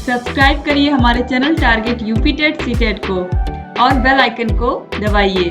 Subscribe करिए हमारे channel target UP TET CTET को और बेल आइकन को दबाइए।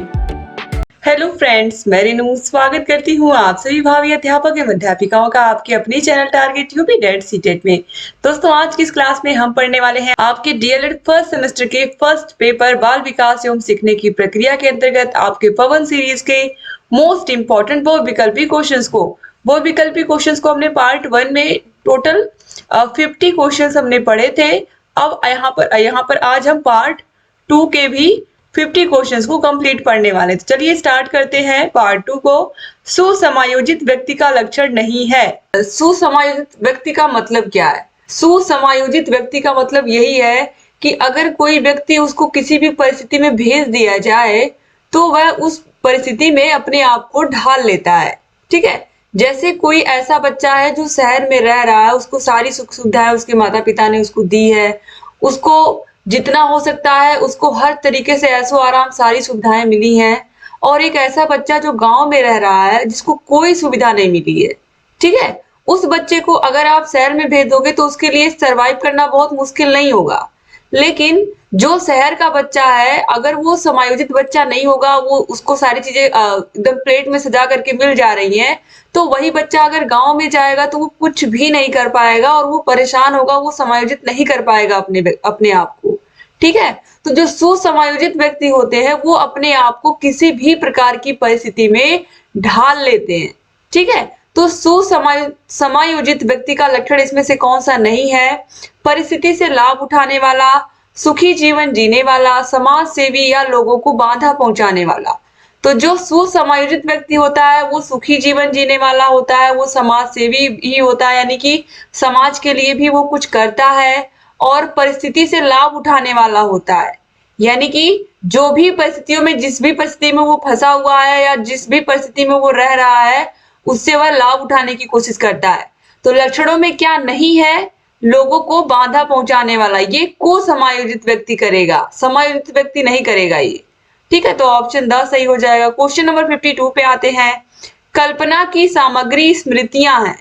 हेलो फ्रेंड्स, मैं रेनू स्वागत करती हूँ आप सभी भावी अध्यापक एवं अध्यापिकाओं का आपके अपने channel target UP TET CTET में। दोस्तों, आज की इस क्लास में हम पढ़ने वाले हैं आपके डीएलएड फर्स्ट सेमेस्टर के फर्स्ट पेपर बाल विकास एवं सीखने की प्रक्रिया के अंतर्गत आपके पवन सीरीज के मोस्ट इंपॉर्टेंट बहुविकल्पी क्वेश्चंस को। बहुविकल्पी क्वेश्चंस को हमने पार्ट 1 में टोटल 50 क्वेश्चंस हमने पढ़े थे। अब यहाँ पर आज हम पार्ट 2 के भी 50 क्वेश्चंस को कंप्लीट पढ़ने वाले। तो चलिए स्टार्ट करते हैं पार्ट 2 को। सुसमायोजित व्यक्ति का लक्षण नहीं है। सुसमायोजित व्यक्ति का मतलब क्या है? सुसमायोजित व्यक्ति का मतलब यही है कि अगर कोई व्यक्ति उसको किसी भी परिस्थिति में भेज दिया जाए तो वह उस परिस्थिति में अपने आप को ढाल लेता है। ठीक है, जैसे कोई ऐसा बच्चा है जो शहर में रह रहा है, उसको सारी सुख सुविधाएं उसके माता पिता ने उसको दी है, उसको जितना हो सकता है उसको हर तरीके से ऐशो आराम सारी सुविधाएं मिली हैं। और एक ऐसा बच्चा जो गांव में रह रहा है जिसको कोई सुविधा नहीं मिली है, ठीक है, उस बच्चे को अगर आप शहर में भेज दोगे तो उसके लिए सरवाइव करना बहुत मुश्किल नहीं होगा। लेकिन जो शहर का बच्चा है, अगर वो समायोजित बच्चा नहीं होगा, वो उसको सारी चीजें एकदम प्लेट में सजा करके मिल जा रही हैं, तो वही बच्चा अगर गांव में जाएगा तो वो कुछ भी नहीं कर पाएगा और वो परेशान होगा, वो समायोजित नहीं कर पाएगा अपने आप को। ठीक है, तो जो सुसमायोजित व्यक्ति होते हैं वो अपने आप को किसी भी प्रकार की परिस्थिति में ढाल लेते हैं। ठीक है, तो सुसमायोजित व्यक्ति का लक्षण इसमें से कौन सा नहीं है? परिस्थिति से लाभ उठाने वाला, सुखी जीवन जीने वाला, समाज सेवी या लोगों को बाधा पहुंचाने वाला। तो जो सुसमायोजित व्यक्ति होता है वो सुखी जीवन जीने वाला होता है, वो समाज सेवी भी होता है, यानी कि समाज के लिए भी वो कुछ करता है, और परिस्थिति से लाभ उठाने वाला होता है, यानी कि जो भी परिस्थितियों में, जिस भी परिस्थिति में वो फंसा हुआ है या जिस भी परिस्थिति में वो रह रहा है उससे वह लाभ उठाने की कोशिश करता है। तो लक्षणों में क्या नहीं है? लोगों को बाधा पहुंचाने वाला, ये कुसमायोजित व्यक्ति करेगा, समायोजित व्यक्ति नहीं करेगा ये। ठीक है, तो ऑप्शन 10 सही हो जाएगा। क्वेश्चन नंबर 52 पे आते हैं। कल्पना की सामग्री स्मृतियां हैं।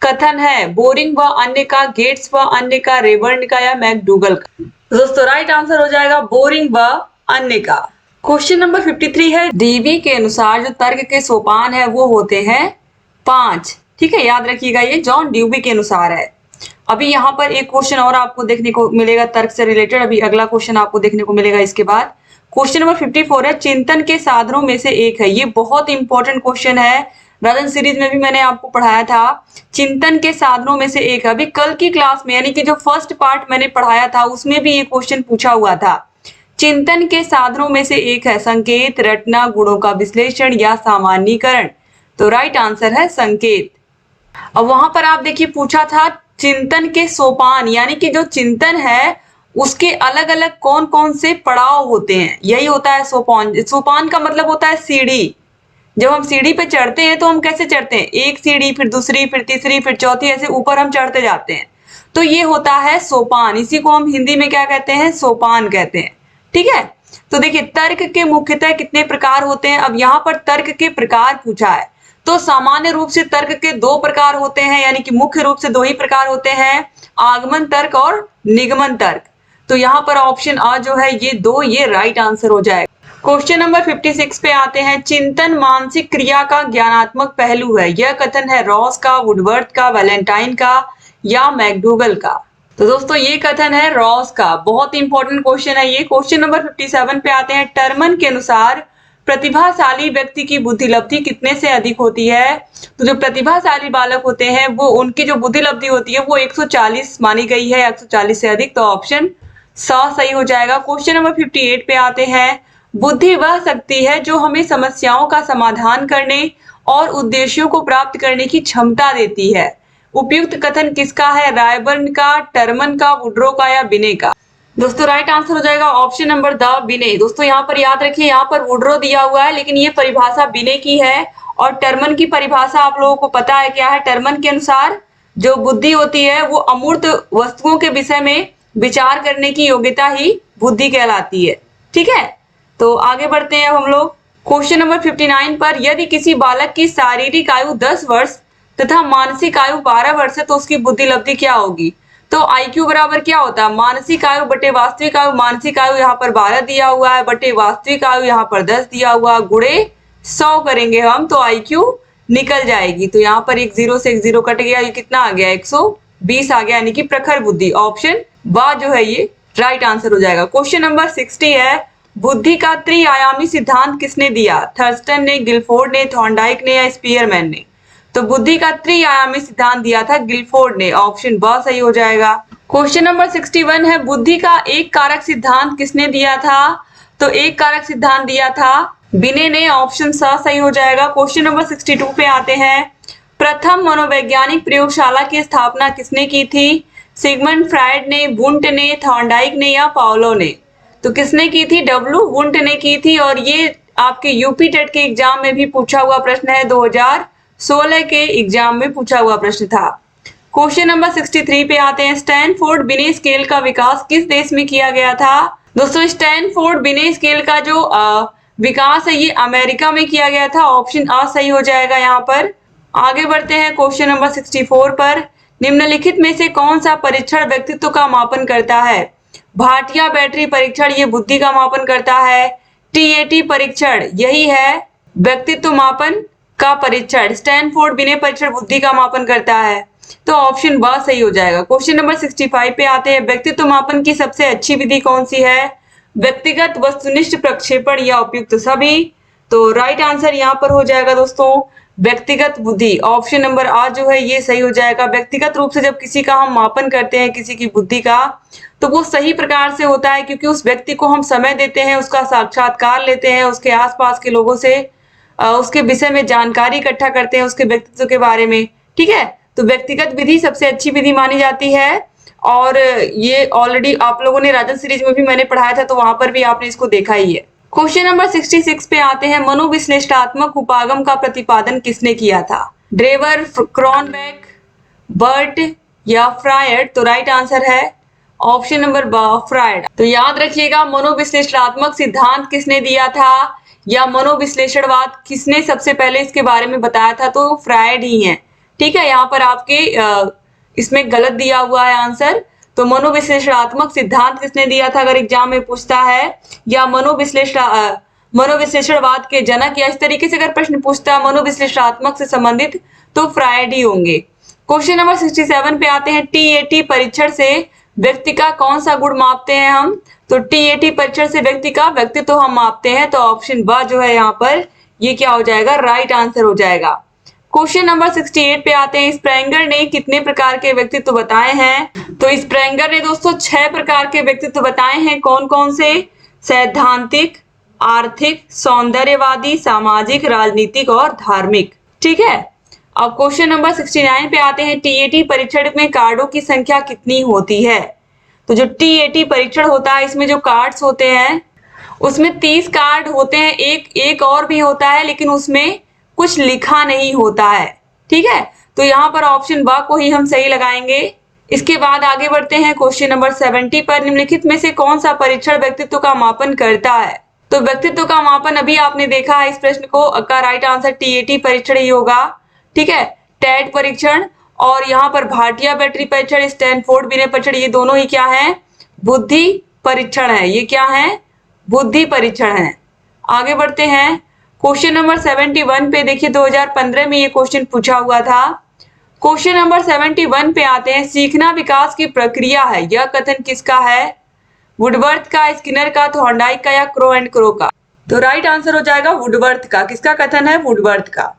कथन है बोरिंग व अन्य का, गेट्स व अन्य का, रेबर्न का या मैकडूगल का। दोस्तों राइट आंसर हो जाएगा बोरिंग व अन्य का। क्वेश्चन नंबर 53 है। डीवी के अनुसार जो तर्क के सोपान है वो होते हैं 5। ठीक है, याद रखिएगा, ये जॉन ड्यूबी के अनुसार है। अभी यहाँ पर एक क्वेश्चन और आपको देखने को मिलेगा तर्क से रिलेटेड, अभी अगला क्वेश्चन आपको देखने को मिलेगा इसके बाद। क्वेश्चन नंबर 54 है। चिंतन के साधनों में से एक है। ये बहुत इंपॉर्टेंट क्वेश्चन है, राजन सीरीज में भी मैंने आपको पढ़ाया था। चिंतन के साधनों में से एक है। अभी कल की क्लास में, यानी कि जो फर्स्ट पार्ट मैंने पढ़ाया था उसमें भी ये क्वेश्चन पूछा हुआ था। चिंतन के साधनों में से एक है संकेत, रटना, गुणों का विश्लेषण या सामान्यीकरण। तो राइट आंसर है संकेत। अब वहां पर आप देखिए पूछा था चिंतन के सोपान, यानी कि जो चिंतन है उसके अलग अलग कौन कौन से पड़ाव होते हैं, यही होता है सोपान। सोपान का मतलब होता है सीढ़ी। जब हम सीढ़ी पे चढ़ते हैं तो हम कैसे चढ़ते हैं? एक सीढ़ी, फिर दूसरी, फिर तीसरी, फिर चौथी, ऐसे ऊपर हम चढ़ते जाते हैं। तो ये होता है सोपान। इसी को हम हिंदी में क्या कहते हैं? सोपान कहते हैं। ठीक है, तो देखिए तर्क के मुख्यतः कितने प्रकार होते हैं। अब यहाँ पर तर्क के प्रकार पूछा है, तो सामान्य रूप से तर्क के 2 प्रकार होते हैं, यानी कि मुख्य रूप से 2 ही प्रकार होते हैं, आगमन तर्क और निगमन तर्क। तो यहाँ पर ऑप्शन आ जो है ये 2, ये राइट आंसर हो जाएगा। क्वेश्चन नंबर 56 पे आते हैं। चिंतन मानसिक क्रिया का ज्ञानात्मक पहलू है। यह कथन है रॉस का, वुडवर्थ का, वैलेंटाइन का या मैकडूगल का। तो दोस्तों ये कथन है रॉस का। बहुत इंपॉर्टेंट क्वेश्चन है ये। क्वेश्चन नंबर 57 पे आते हैं। टर्मन के अनुसार प्रतिभाशाली व्यक्ति की बुद्धि लब्धि कितने से अधिक होती है? तो जो प्रतिभाशाली बालक होते हैं वो, उनकी जो बुद्धि लब्धि होती है वो 140 मानी गई है, 140 से अधिक। तो ऑप्शन 100 सही हो जाएगा। क्वेश्चन नंबर 58 पे आते हैं। बुद्धि वह शक्ति है जो हमें समस्याओं का समाधान करने और उद्देश्यों को प्राप्त करने की क्षमता देती है। उपयुक्त कथन किसका है? रायबर्न का, टर्मन का, वुड्रो का या बिने का। दोस्तों राइट आंसर हो जाएगा ऑप्शन नंबर द बिने। दोस्तों यहाँ पर याद रखिए, यहाँ पर वुड्रो दिया हुआ है लेकिन ये परिभाषा बिने की है, और टर्मन की परिभाषा आप लोगों को पता है क्या है। टर्मन के अनुसार जो बुद्धि होती है वो अमूर्त वस्तुओं के विषय में विचार करने की योग्यता ही बुद्धि कहलाती है। ठीक है, तो आगे बढ़ते हैं अब हम लोग क्वेश्चन नंबर 59 पर। यदि किसी बालक की शारीरिक आयु 10 वर्ष तथा मानसिक आयु 12 वर्ष है तो उसकी बुद्धि लब्धि क्या होगी? तो तो IQ बराबर क्या होता है, मानसिक आयु बटे वास्तविक आयु। मानसिक आयु यहाँ पर 12 दिया हुआ है बटे वास्तविक आयु यहाँ पर 10 दिया हुआ, गुणे 100 करेंगे हम तो IQ निकल जाएगी। तो यहाँ पर एक 0 से एक 0 कट गया, ये कितना आ गया 120 आ गया, यानी कि प्रखर बुद्धि। ऑप्शन बा जो है ये राइट आंसर हो जाएगा। क्वेश्चन नंबर 60 है, बुद्धि का त्रिआयामी सिद्धांत किसने दिया? थर्स्टन ने, गिलफोर्ड ने, थॉर्नडाइक ने या स्पीयरमैन ने? तो बुद्धि का त्रिआयामी सिद्धांत दिया था गिलफोर्ड ने। ऑप्शन ब सही हो जाएगा। क्वेश्चन नंबर 61 है, बुद्धि का एक कारक सिद्धांत किसने दिया था? तो एक कारक सिद्धांत दिया था बिने ने। ऑप्शन स सही हो जाएगा। क्वेश्चन नंबर 62 पे आते हैं, प्रथम मनोवैज्ञानिक प्रयोगशाला की स्थापना किसने की थी? सिगमंड फ्रायड ने, वुंट ने, थॉर्नडाइक ने या पाउलो ने? तो किसने की थी? डब्ल्यू वुंट ने की थी। और ये आपके यूपी टेट के एग्जाम में भी पूछा हुआ प्रश्न है, 2016 के एग्जाम में पूछा हुआ प्रश्न था। क्वेश्चन नंबर 63 पे आते हैं, स्टैनफोर्ड बिने स्केल का विकास किस देश में किया गया था? दोस्तों स्टैनफोर्ड बिने स्केल का जो विकास है ये अमेरिका में किया गया था। ऑप्शन आ सही हो जाएगा यहाँ पर। आगे बढ़ते हैं क्वेश्चन नंबर 64 पर, निम्नलिखित में से कौन सा परीक्षण व्यक्तित्व का मापन करता है? भाटिया बैटरी परीक्षण ये बुद्धि का मापन करता है। TAT परीक्षण यही है व्यक्तित्व मापन का परीक्षण। स्टैनफोर्ड बिने परीक्षण बुद्धि का मापन करता है। तो ऑप्शन ब सही हो जाएगा। क्वेश्चन नंबर 65 पे आते हैं, व्यक्तित्व मापन की सबसे अच्छी विधि कौन सी है? व्यक्तिगत वस्तुनिष्ठ प्रक्षेपण या उपयुक्त सभी? तो राइट आंसर यहाँ पर हो जाएगा दोस्तों व्यक्तिगत बुद्धि। ऑप्शन नंबर आ जो है ये सही हो जाएगा। व्यक्तिगत रूप से जब किसी का हम मापन करते हैं किसी की बुद्धि का, तो वो सही प्रकार से होता है, क्योंकि उस व्यक्ति को हम समय देते हैं, उसका साक्षात्कार लेते हैं, उसके आसपास के लोगों से उसके विषय में जानकारी इकट्ठा करते हैं, उसके व्यक्तित्व के बारे में। ठीक है, तो व्यक्तिगत विधि सबसे अच्छी विधि मानी जाती है। और ये ऑलरेडी आप लोगों ने राजन सीरीज में भी मैंने पढ़ाया था, तो वहां पर भी आपने इसको देखा ही है। क्वेश्चन नंबर 66 पे आते हैं, मनोविश्लेषणात्मक उपागम का प्रतिपादन किसने किया था? ड्रेवर, क्रॉनबेक, बर्ट या फ्रायड? तो राइट आंसर है ऑप्शन नंबर ब फ्रायड। तो याद रखिएगा, मनोविश्लेषणात्मक सिद्धांत किसने दिया था या मनोविश्लेषणवाद किसने सबसे पहले इसके बारे में बताया था? तो फ्रायड ही है। ठीक है, यहाँ पर आपके इसमें गलत दिया हुआ है आंसर। तो मनोविश्लेषणात्मक सिद्धांत किसने दिया था अगर एग्जाम में पूछता है, या मनोविश्लेषणवाद के जनक, या इस तरीके से अगर प्रश्न पूछता है मनोविश्लेषणात्मक से संबंधित, तो फ्रायड ही होंगे। क्वेश्चन नंबर 67 पे आते हैं, TAT परीक्षण से व्यक्ति का कौन सा गुण मापते हैं हम? तो TAT परीक्षण से व्यक्ति का व्यक्तित्व हम मापते हैं। तो ऑप्शन ब जो है यहाँ पर ये क्या हो जाएगा? राइट आंसर हो जाएगा। क्वेश्चन नंबर 68 पे आते हैं, स्प्रेंगर ने कितने प्रकार के व्यक्तित्व बताए हैं? तो स्प्रेंगर ने दोस्तों 6 प्रकार के व्यक्तित्व बताए हैं। कौन कौन से? सैद्धांतिक, आर्थिक, सौंदर्यवादी, सामाजिक, राजनीतिक और धार्मिक। ठीक है, अब क्वेश्चन नंबर 69 पे आते हैं, TAT परीक्षण में कार्डों की संख्या कितनी होती है? तो जो TAT परीक्षण होता है इसमें जो कार्ड्स होते हैं उसमें 30 कार्ड होते हैं। एक और भी होता है लेकिन उसमें कुछ लिखा नहीं होता है। ठीक है, तो यहाँ पर ऑप्शन ब को ही हम सही लगाएंगे। इसके बाद आगे बढ़ते हैं क्वेश्चन नंबर 70 पर, निम्नलिखित में से कौन सा परीक्षण व्यक्तित्व का मापन करता है? तो व्यक्तित्व का मापन अभी आपने देखा है, इस प्रश्न को का राइट आंसर TAT परीक्षण ही होगा। ठीक है, टैट परीक्षण और यहाँ पर भाटिया बैटरी परीक्षण, स्टैनफोर्ड बिने परीक्षण, ये दोनों ही क्या है? बुद्धि परीक्षण है। ये क्या है? बुद्धि परीक्षण है। आगे बढ़ते हैं क्वेश्चन नंबर 71 पे, देखिए 2015 में ये क्वेश्चन पूछा हुआ था। क्वेश्चन नंबर 71 पे आते हैं, सीखना विकास की प्रक्रिया है, यह कथन किसका है? वुडवर्थ का, स्किनर का, थॉर्नडाइक का या क्रो एंड क्रो का? तो राइट आंसर हो जाएगा वुडवर्थ का। किसका कथन है? वुडवर्थ का।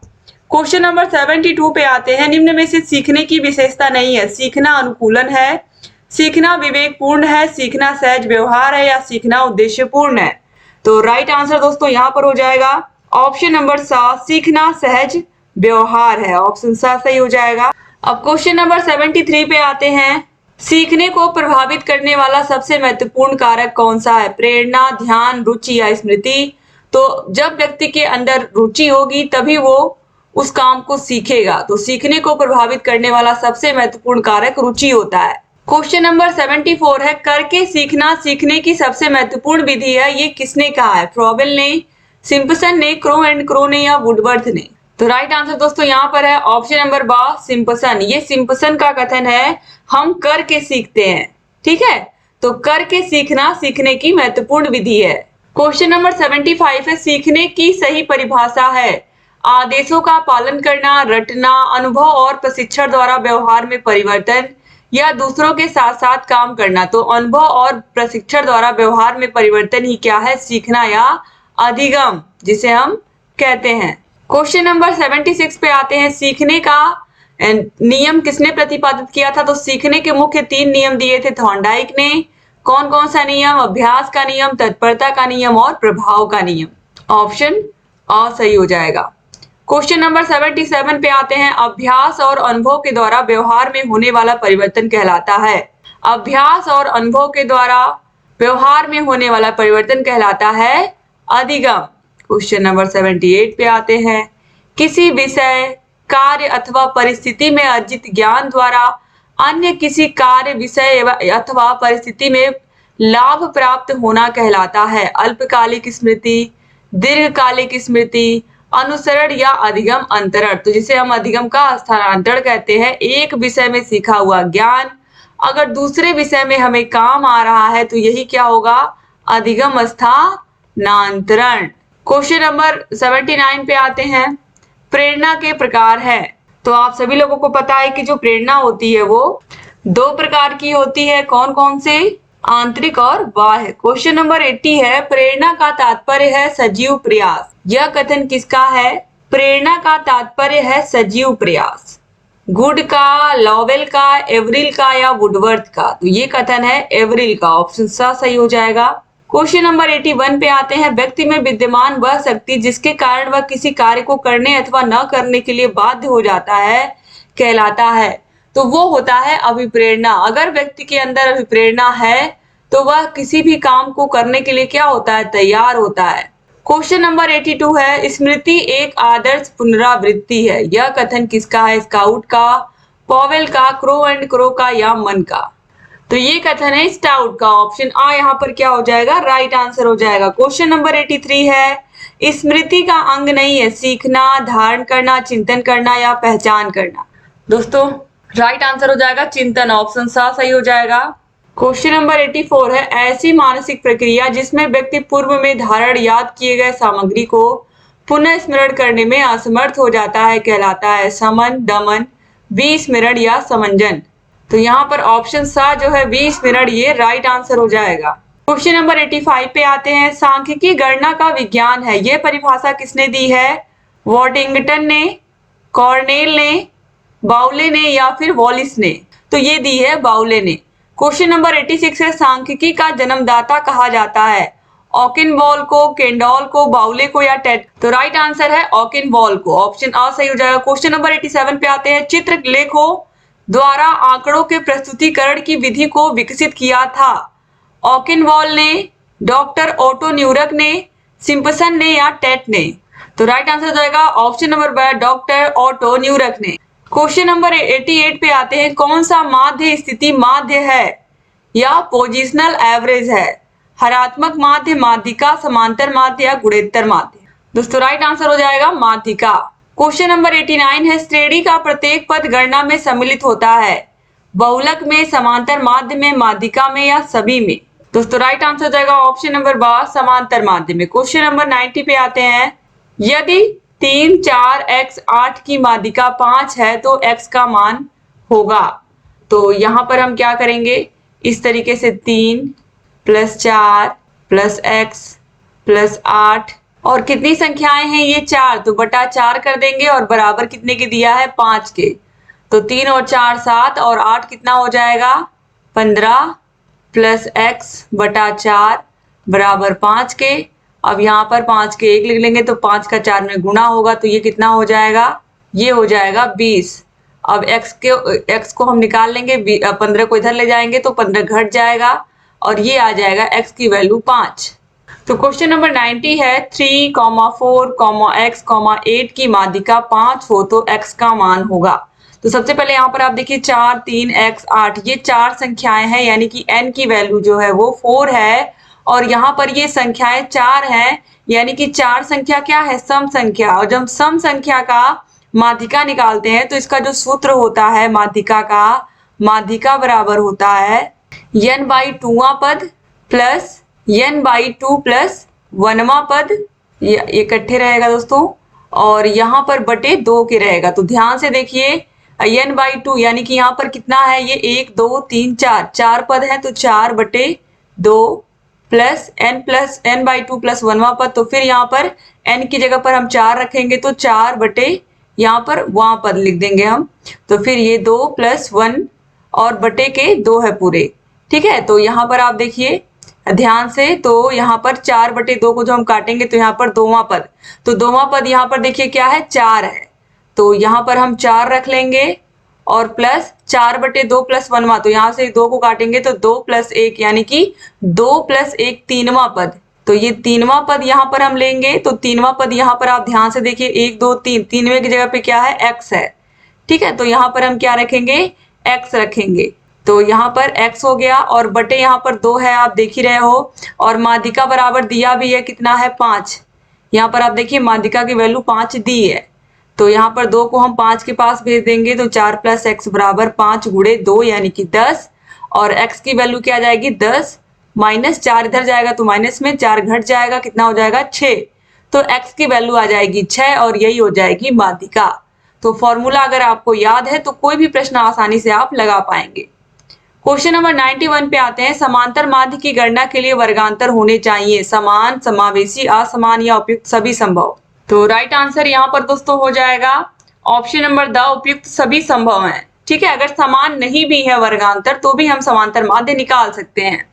क्वेश्चन नंबर 72 पे आते हैं, निम्न में से सीखने की विशेषता नहीं है? सीखना अनुकूलन है, सीखना विवेकपूर्ण है, सीखना सहज व्यवहार है या सीखना उद्देश्यपूर्ण है? तो राइट आंसर दोस्तों यहाँ पर हो जाएगा ऑप्शन नंबर सा, सीखना सहज व्यवहार है। ऑप्शन सा सही हो जाएगा। अब क्वेश्चन नंबर 73 पे आते हैं, सीखने को प्रभावित करने वाला सबसे महत्वपूर्ण कारक कौन सा है? प्रेरणा, ध्यान, रुचि या स्मृति? तो जब व्यक्ति के अंदर रुचि होगी तभी वो उस काम को सीखेगा। तो सीखने को प्रभावित करने वाला सबसे महत्वपूर्ण कारक रुचि होता है। क्वेश्चन नंबर 74 है, करके सीखना सीखने की सबसे महत्वपूर्ण विधि है, ये किसने कहा है? फ्रॉबेल ने, सिम्पसन ने, क्रो एंड क्रो ने या वुडवर्थ ने? तो राइट आंसर दोस्तों यहाँ पर है ऑप्शन नंबर बा सिंपसन। ये सिंपसन का कथन है, हम करके सीखते हैं। ठीक है, तो करके सीखना सीखने की महत्वपूर्ण विधि है। क्वेश्चन नंबर 75 है, सीखने की सही परिभाषा है आदेशों का पालन करना, रटना, अनुभव और प्रशिक्षण द्वारा व्यवहार में परिवर्तन या दूसरों के साथ साथ काम करना। तो अनुभव और प्रशिक्षण द्वारा व्यवहार में परिवर्तन ही क्या है, सीखना या अधिगम जिसे हम कहते हैं। क्वेश्चन नंबर 76 पे आते हैं, सीखने का नियम किसने प्रतिपादित किया था? तो सीखने के मुख्य 3 नियम दिए थे थॉर्नडाइक ने। कौन कौन सा नियम? अभ्यास का नियम, तत्परता का नियम और प्रभाव का नियम। ऑप्शन अ सही हो जाएगा। क्वेश्चन नंबर 77 पे आते हैं, अभ्यास और अनुभव के द्वारा व्यवहार में होने वाला परिवर्तन कहलाता है। अभ्यास और अनुभव के द्वारा व्यवहार में होने वाला परिवर्तन कहलाता है अधिगम। क्वेश्चन नंबर 78 पे आते हैं, किसी विषय, कार्य अथवा परिस्थिति में अर्जित ज्ञान द्वारा अन्य किसी कार्य, विषय अथवा परिस्थिति में लाभ प्राप्त होना कहलाता है अल्पकालिक स्मृति, दीर्घकालिक स्मृति, अनुसरण या अधिगम अंतरण। तो जिसे हम अधिगम का स्थानांतरण कहते हैं। एक विषय में सीखा हुआ ज्ञान अगर दूसरे विषय में हमें काम आ रहा है तो यही क्या होगा, अधिगम स्थानांतरण। क्वेश्चन नंबर 79 पे आते हैं, प्रेरणा के प्रकार है। तो आप सभी लोगों को पता है कि जो प्रेरणा होती है वो 2 प्रकार की होती है। कौन कौन से? आंतरिक और बाह्य। क्वेश्चन नंबर 80 है, प्रेरणा का तात्पर्य है सजीव प्रयास। यह कथन किसका है? प्रेरणा का तात्पर्य है सजीव प्रयास। गुड का, लॉवेल का, एवरिल का या वुडवर्थ का? तो ये कथन है एवरिल का। ऑप्शन सा सही हो जाएगा। क्वेश्चन नंबर 81 पे आते हैं, व्यक्ति में विद्यमान वह शक्ति जिसके कारण वह किसी कार्य को करने अथवा न करने के लिए बाध्य हो जाता है कहलाता है। तो वो होता है अभिप्रेरणा। अगर व्यक्ति के अंदर अभिप्रेरणा है तो वह किसी भी काम को करने के लिए क्या होता है, तैयार होता है। क्वेश्चन नंबर 82 है, स्मृति एक आदर्श पुनरावृत्ति है। यह कथन किसका है? स्काउट का, पॉवेल का, क्रो एंड क्रो का या मन का? तो ये कथन है स्टाउट का। ऑप्शन आ यहाँ पर क्या हो जाएगा, राइट आंसर हो जाएगा। क्वेश्चन नंबर 83 है, स्मृति का अंग नहीं है सीखना, धारण करना, चिंतन करना या पहचान करना। दोस्तों राइट आंसर हो जाएगा चिंतन। ऑप्शन सा सही हो जाएगा। क्वेश्चन नंबर 84 है, ऐसी मानसिक प्रक्रिया जिसमें व्यक्ति पूर्व में धारण याद किए गए सामग्री को पुनः स्मरण करने में असमर्थ हो जाता है कहलाता है समन, दमन, विस्मरण या समंजन। तो यहाँ पर ऑप्शन सा जो है विस्मरण, ये राइट आंसर हो जाएगा। क्वेश्चन नंबर 85 पे आते हैं, सांख्यिकी गणना का विज्ञान है। ये परिभाषा किसने दी है? वॉटिंगटन ने, कॉर्नेल ने, बाउले ने या फिर वॉलिस ने? तो ये दी है बाउले ने। क्वेश्चन नंबर 86 है, सांख्यिकी का जन्मदाता कहा जाता है ऑकिनवॉल को, केंडॉल को, बाउले को या टेट? तो राइट आंसर है ऑकिनवॉल को। ऑप्शन आ सही हो जाएगा। क्वेश्चन नंबर 87 पे आते हैं, चित्र लेखों द्वारा आंकड़ों के प्रस्तुतिकरण की विधि को विकसित किया था ऑकिनवॉल ने, डॉक्टर ओटो न्यूरक ने, सिम्पसन ने या टेट ने? तो राइट आंसर हो जाएगा option number b, doctor Otto न्यूरक ने। क्वेश्चन नंबर 88 पे आते हैं, कौन सा माध्य स्थिति माध्य है या पोजिशनल एवरेज है? हरात्मक माध्य, माध्यिका, समांतर माध्य या गुणोत्तर माध्य? दोस्तों राइट आंसर हो जाएगा माध्यिका। क्वेश्चन नंबर 89 है, श्रेणी का प्रत्येक पद गणना में सम्मिलित होता है बहुलक में, समांतर माध्य में, माध्यिका में या सभी में? दोस्तों राइट आंसर हो जाएगा ऑप्शन नंबर बा, समांतर माध्य में। क्वेश्चन नंबर 90 पे आते हैं, यदि 3, 4, x 8 की माध्यिका 5 है तो x का मान होगा। तो यहाँ पर हम क्या करेंगे, इस तरीके से 3 + 4 + x + 8 और कितनी संख्याएं हैं ये 4, तो बटा 4 कर देंगे और बराबर कितने के दिया है 5 के। तो 3 और 4 7 और 8 कितना हो जाएगा 15 + x बटा 4 बराबर 5 के। अब यहाँ पर 5 के 1 लिख लेंगे तो 5 का 4 में गुणा होगा तो ये कितना हो जाएगा, ये हो जाएगा 20। अब x को हम निकाल लेंगे, 15 को इधर ले जाएंगे तो 15 घट जाएगा और ये आ जाएगा x की वैल्यू 5। तो क्वेश्चन नंबर 90 है, 3, 4, x, 8 की माध्यिका 5 हो तो x का मान होगा। तो सबसे पहले यहाँ पर आप देखिए 4, 3, x, 8 ये 4 संख्याएं हैं, यानी कि n की वैल्यू जो है वो 4 है और यहाँ पर ये संख्याएं 4 हैं, यानी कि 4 संख्या क्या है, सम संख्या। और जब सम संख्या का माध्यिका निकालते हैं तो इसका जो सूत्र होता है माध्यिका का, माध्यिका बराबर होता है n/2वां पद प्लस n/2 प्लस 1वां पद, ये इकट्ठे रहेगा दोस्तों, और यहाँ पर बटे 2 के रहेगा। तो ध्यान से देखिए, n/2 यानी कि यहाँ पर कितना है, ये 1 2 3 4 पद है, तो 4/2 प्लस n/2 प्लस 1वां पद। तो फिर यहाँ पर n की जगह पर हम 4 रखेंगे तो 4 बटे यहाँ पर वहां पद लिख देंगे हम। तो फिर ये 2 प्लस 1 और बटे के 2 है पूरे, ठीक है। तो यहाँ पर आप देखिए ध्यान से, तो यहाँ पर 4/2 को जो हम काटेंगे तो यहाँ पर 2वां पद, तो 2वां पद यहाँ पर देखिए क्या है, 4 है। तो यहाँ पर हम 4 रख लेंगे और प्लस 4/2 प्लस 1वां, तो यहाँ से 2 को काटेंगे तो 2 प्लस 1 यानी कि 2 प्लस 1 3वां पद। तो ये 3वां पद यहाँ पर हम लेंगे, तो 3वां पद यहाँ पर आप ध्यान से देखिए 1 2 3, 3वें की जगह पे क्या है, x है, ठीक है। तो यहाँ पर हम क्या रखेंगे, x रखेंगे। तो यहाँ पर x हो गया और बटे यहाँ पर 2 है, आप देख ही रहे हो, और माध्यिका बराबर दिया भी है, कितना है, 5। यहाँ पर आप देखिए माध्यिका की वैल्यू 5 दी है, तो यहाँ पर 2 को हम 5 के पास भेज देंगे, तो 4 प्लस x बराबर 5 गुणे 2 यानी कि 10, और x की वैल्यू क्या आ जाएगी, 10 माइनस 4 इधर जाएगा तो माइनस में 4 घट जाएगा, कितना हो जाएगा, 6। तो x की वैल्यू आ जाएगी 6 और यही हो जाएगी माध्यिका। तो फॉर्मूला अगर आपको याद है तो कोई भी प्रश्न आसानी से आप लगा पाएंगे। क्वेश्चन नंबर 91 पे आते हैं, समांतर माध्य की गणना के लिए वर्गांतर होने चाहिए, समान, समावेशी, असमान या उपयुक्त सभी संभव। तो राइट आंसर यहाँ पर दोस्तों हो जाएगा ऑप्शन नंबर द, उपयुक्त सभी संभव है, ठीक है। अगर समान नहीं भी है वर्गांतर तो भी हम समांतर माध्य निकाल सकते हैं।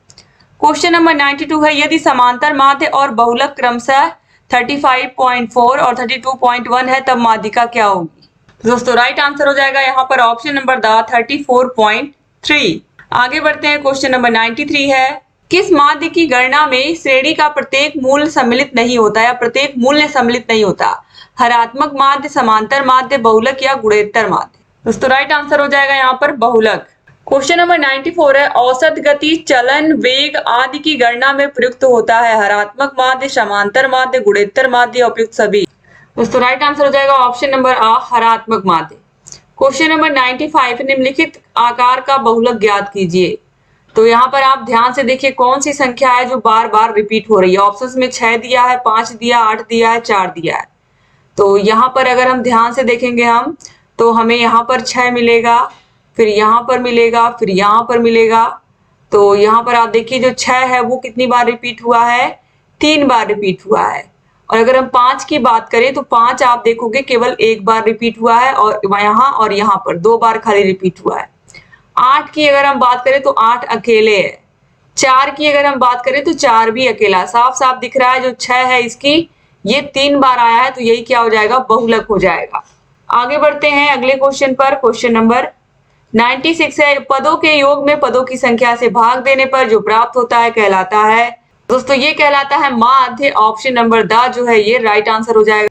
क्वेश्चन नंबर 92 है, यदि समांतर माध्य और बहुलक क्रमशः 35.4 और 32.1 है तब माध्यिका क्या होगी। दोस्तों राइट आंसर हो जाएगा यहाँ पर ऑप्शन नंबर द, 34.3। आगे बढ़ते हैं, क्वेश्चन नंबर 93 है, किस माध्य की गणना में श्रेणी का प्रत्येक मूल्य सम्मिलित नहीं होता या प्रत्येक मूल्य सम्मिलित नहीं होता, हरात्मक माध्य, समांतर माध्य, बहुलक या गुणोत्तर माध्य। दोस्तों राइट आंसर हो जाएगा यहाँ पर बहुलक। क्वेश्चन नंबर 94 है, औसत गति, चलन, वेग आदि की गणना में प्रयुक्त होता है, हरात्मक माध्य, समांतर माध्य, गुणोत्तर माध्य, उपयुक्त सभी। दोस्तों राइट आंसर हो जाएगा ऑप्शन नंबर आ, हरात्मक माध्य। क्वेश्चन नंबर 95, निम्नलिखित आकार का बहुलक ज्ञात कीजिए। तो यहाँ पर आप ध्यान से देखिए कौन सी संख्या है जो बार बार रिपीट हो रही है। ऑप्शंस में 6 दिया है, 5 दिया, 8 दिया है, 4 दिया है। तो यहाँ पर अगर हम ध्यान से देखेंगे हम, तो हमें यहाँ पर 6 मिलेगा, फिर यहाँ पर मिलेगा, फिर यहाँ पर मिलेगा। तो यहाँ पर आप देखिए जो 6 है वो कितनी बार रिपीट हुआ है, 3 बार रिपीट हुआ है। और अगर हम 5 की बात करें तो 5 आप देखोगे केवल 1 बार रिपीट हुआ है, और यहाँ पर 2 बार खाली रिपीट हुआ है। 8 की अगर हम बात करें तो 8 अकेले है। 4 की अगर हम बात करें तो 4 भी अकेला, साफ साफ दिख रहा है जो 6 है इसकी ये 3 बार आया है, तो यही क्या हो जाएगा, बहुलक हो जाएगा। आगे बढ़ते हैं अगले क्वेश्चन पर। क्वेश्चन नंबर 96 है, पदों के योग में पदों की संख्या से भाग देने पर जो प्राप्त होता है कहलाता है। दोस्तों ये कहलाता है माध्य। ऑप्शन नंबर द जो है ये राइट आंसर हो जाएगा।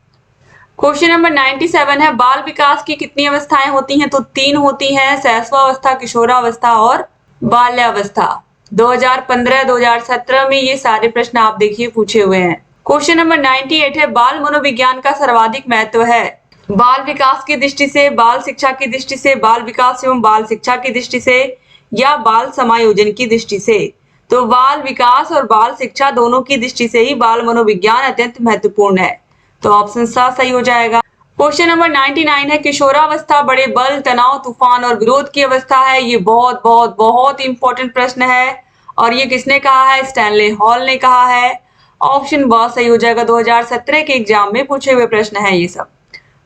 क्वेश्चन नंबर 97 है, बाल विकास की कितनी अवस्थाएं होती हैं। तो 3 होती हैं, शैशवावस्था, किशोरावस्था और बाल्यावस्था। 2015 2017 में ये सारे प्रश्न आप देखिए पूछे हुए हैं। क्वेश्चन नंबर 98 है, बाल मनोविज्ञान का सर्वाधिक महत्व है, बाल विकास की दृष्टि से, बाल शिक्षा की दृष्टि से, बाल विकास एवं बाल शिक्षा की दृष्टि से या बाल समायोजन की दृष्टि से। तो बाल विकास और बाल शिक्षा दोनों की दृष्टि से ही बाल मनोविज्ञान अत्यंत महत्वपूर्ण है। तो ऑप्शन सा सही हो जाएगा। क्वेश्चन नंबर 99 है, किशोरावस्था बड़े बल, तनाव, तूफान और विरोध की अवस्था है। ये बहुत बहुत बहुत इंपॉर्टेंट प्रश्न है और ये किसने कहा है, स्टैनले हॉल ने कहा है। ऑप्शन बहुत सही हो जाएगा, 2017 के एग्जाम में पूछे हुए प्रश्न है ये सब।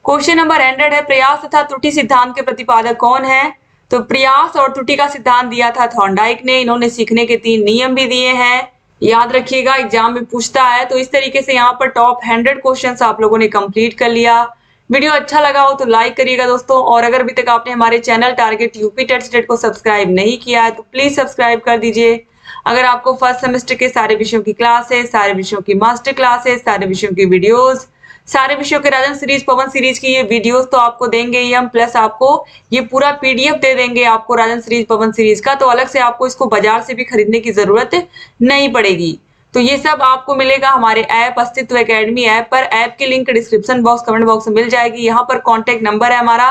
क्वेश्चन नंबर 100 है, प्रयास तथा त्रुटि सिद्धांत के प्रतिपादक कौन है। तो प्रयास और त्रुटि का सिद्धांत दिया था थॉर्नडाइक ने। इन्होंने सीखने के 3 नियम भी दिए हैं, याद रखिएगा एग्जाम में पूछता है। तो इस तरीके से यहाँ पर टॉप 100 क्वेश्चंस आप लोगों ने कंप्लीट कर लिया। वीडियो अच्छा लगा हो तो लाइक करिएगा दोस्तों, और अगर अभी तक आपने हमारे channel target UP TET CTET को सब्सक्राइब नहीं किया है तो प्लीज सब्सक्राइब कर दीजिए। अगर आपको फर्स्ट सेमेस्टर के सारे विषयों की क्लासेस, सारे विषयों की मास्टर क्लासेस, सारे विषयों की वीडियोस, सारे विषयों के राजन सीरीज, पवन सीरीज की ये वीडियोस तो आपको देंगे ही हम, प्लस आपको ये पूरा पीडीएफ दे देंगे आपको राजन सीरीज, पवन सीरीज का। तो अलग से आपको इसको बाजार से भी खरीदने की जरूरत नहीं पड़ेगी। तो ये सब आपको मिलेगा हमारे ऐप अस्तित्व एकेडमी ऐप पर। ऐप की link description box comment box में मिल जाएगी। यहाँ पर कॉन्टेक्ट नंबर है हमारा,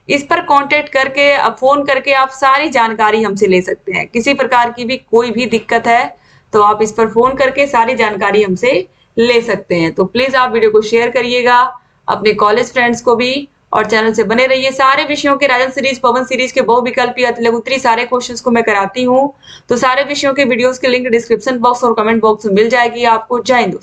इस पर कांटेक्ट करके फोन करके आप सारी जानकारी हमसे ले सकते हैं। किसी प्रकार की भी कोई भी दिक्कत है तो आप इस पर फोन करके सारी जानकारी हमसे ले सकते हैं। तो प्लीज आप वीडियो को शेयर करिएगा अपने कॉलेज फ्रेंड्स को भी, और चैनल से बने रहिए। सारे विषयों के राजन सीरीज, पवन सीरीज के बहुविकल्पीय अति लघु उत्तरीय सारे क्वेश्चंस को मैं कराती हूँ। तो सारे विषयों के वीडियोस के लिंक डिस्क्रिप्शन बॉक्स और कमेंट बॉक्स में मिल जाएगी आपको। जय हिंद।